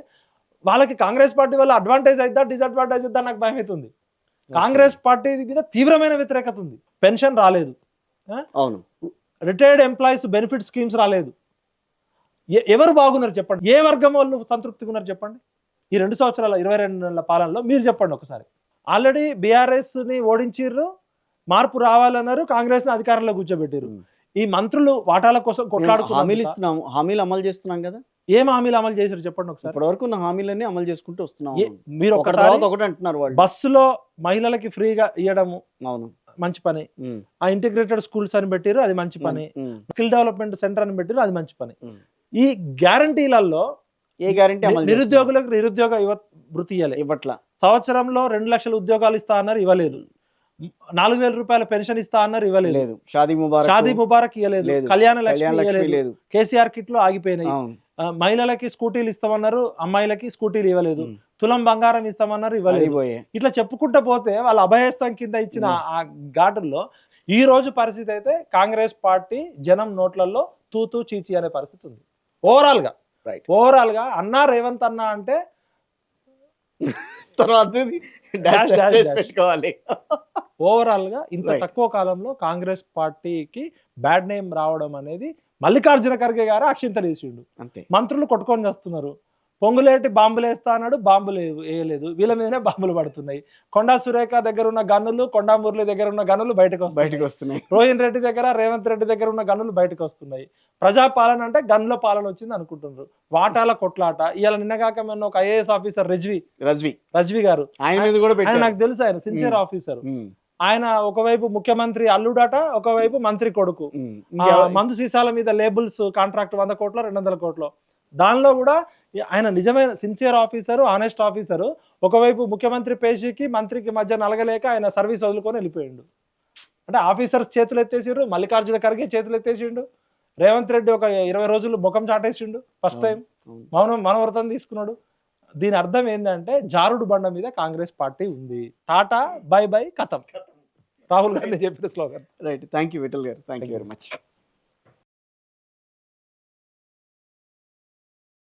వాళ్ళకి కాంగ్రెస్ పార్టీ వల్ల అడ్వాంటేజ్ అయిద్దా డిసడ్వాంటేజ్ అయిద్దా నాకు భయం అవుతుంది. కాంగ్రెస్ పార్టీ మీద తీవ్రమైన వ్యతిరేకత ఉంది. పెన్షన్ రాలేదు, అవును, రిటైర్డ్ ఎంప్లాయీస్ బెనిఫిట్ స్కీమ్స్ రాలేదు. ఎవరు బాగున్నారు చెప్పండి, ఏ వర్గం వాళ్ళు సంతృప్తిగా ఉన్నారు చెప్పండి ఈ 2 సంవత్సరాల 22 నెలల పాలనలో? మీరు చెప్పండి ఒకసారి. ఆల్రెడీ బీఆర్ఎస్ ని ఓడించిర్రు, మార్పు రావాలన్నారు, కాంగ్రెస్ ని అధికారంలో కూర్చోబెట్టారు. ఈ మంత్రులు వాటాల కోసం హామీలు కొట్లాడుతున్నారు. ఇస్తున్నాము, హామీలు అమలు చేస్తున్నాం కదా. ఏం హామీలు అమలు చేశారు చెప్పండి ఒకసారి. ఇప్పటి వరకు ఉన్న హామీలన్నీ అమలు చేసుకుంటూ వస్తున్నాం. మీరు ఒకటి ఒకసారి తర్వాత ఒకటి అంటున్నారు వాళ్ళు. బస్సులో మహిళలకి ఫ్రీగా ఇవ్వడము అవును, మంచి పని, ఉమ్, ఆ ఇంటిగ్రేటెడ్ స్కూల్స్ అని పెట్టారు, అది మంచి పని, ఉమ్, స్కిల్ డెవలప్మెంట్ సెంటర్ అని పెట్టారు, అది మంచి పని. ఉమ్. ఈ గ్యారంటీలలో ఏ గ్యారంటీ అమలు నిరుద్యోగులకు నిరుద్యోగ వృత్తి ఇవ్వలే. ఇవ్వట్లా. సంవత్సరంలో 2 లక్షల ఉద్యోగాలు ఇస్తా అన్నారు, ఇవ్వలేదు. 4,000 రూపాయల పెన్షన్ ఇస్తా అన్నారు, ఇవ్వలేదు. లేదు. షాదీ ముబారక్ ఇవ్వలేదు. లేదు. కళ్యాణ కళ్యాణ లక్ష్మి లక్ష్మి ఇవ్వలేదు. లేదు. కేసీఆర్ కిట్లు ఆగిపోయినాయి. అవును, మహిళలకి స్కూటీలు ఇస్తామన్నారు, అమ్మాయిలకి స్కూటీలు ఇవ్వలేదు. ఉమ్. తులం బంగారం ఇస్తామన్నారు, ఇవ్వలేదు. అయిపోయే. ఇట్లా చెప్పుకుంటూ పోతే వాళ్ళ అభయస్థం కింద ఇచ్చిన ఆ ఘాటుల్లో ఈ రోజు పరిస్థితి అయితే కాంగ్రెస్ పార్టీ జనం నోట్లలో తూతూ చీచి అనే పరిస్థితి ఉంది. ఓవరాల్ గా రైట్. ఓవరాల్ గా అన్నా రేవంత్ అన్నా అంటే తర్వాత డాష్ డాష్ డాష్. పెట్టుకోవాలి. ఓవరాల్ గా ఇంత Right. తక్కువ కాలంలో కాంగ్రెస్ పార్టీకి బ్యాడ్ నేమ్ రావడం అనేది మల్లికార్జున ఖర్గే గారు అక్షింతలు వేసిండు. అంతే. మంత్రులు కొట్టుకొని చేస్తున్నారు. పొంగులేటి బాంబులు వేస్తా అన్నాడు, బాంబులు వేయలేదు, వీళ్ళ మీదనే బాంబులు పడుతున్నాయి. కొండా సురేఖ దగ్గర ఉన్న గన్నులు, కొండా మురళి దగ్గర ఉన్న గన్నులు బయటకు బయటకు వస్తున్నాయి. వస్తున్నాయి. రోహిన్ రెడ్డి దగ్గర, రేవంత్ రెడ్డి దగ్గర ఉన్న గన్నులు బయటకు వస్తున్నాయి. ప్రజాపాలన అంటే గన్నుల పాలన వచ్చింది అనుకుంటున్నారు. వాటాల కొట్లాట. ఇవాళ నిన్నగాక మొన్న ఒక ఐఏఎస్ ఆఫీసర్ రజ్వి గారు, ఆయన మీద కూడా ఆయన పెట్టారు. నాకు తెలుసు, ఆయన సిన్సియర్ ఆఫీసర్. ఉమ్, ఆయన ఒకవైపు ముఖ్యమంత్రి అల్లుడట, ఒకవైపు మంత్రి కొడుకు. ఉమ్. మందు సీసాల మీద లేబుల్స్ కాంట్రాక్ట్ 100 కోట్లు 200 కోట్లు. దానిలో కూడా ఆయన నిజమైన సిన్సియర్ ఆఫీసరు, ఆనెస్ట్ ఆఫీసరు. ఒకవైపు ముఖ్యమంత్రి పేషీకి మంత్రికి మధ్య నలగలేక ఆయన సర్వీస్ వదులుకొని వెళ్ళిపోయిండు. అంటే ఆఫీసర్స్ చేతులు ఎత్తేసిండ్రు, మల్లికార్జున ఖర్గే చేతులు ఎత్తేసిండు, రేవంత్ రెడ్డి ఒక 20 రోజులు ముఖం చాటేసిండు ఫస్ట్ టైం, మనవ్రతం తీసుకున్నాడు. దీని అర్థం ఏంటంటే జారుడు బండ మీద కాంగ్రెస్ పార్టీ ఉంది. టాటా బై బై కథం, రాహుల్ గాంధీ చెప్పిన slogan. Right. Thank you Vithal garu. Thank you very much.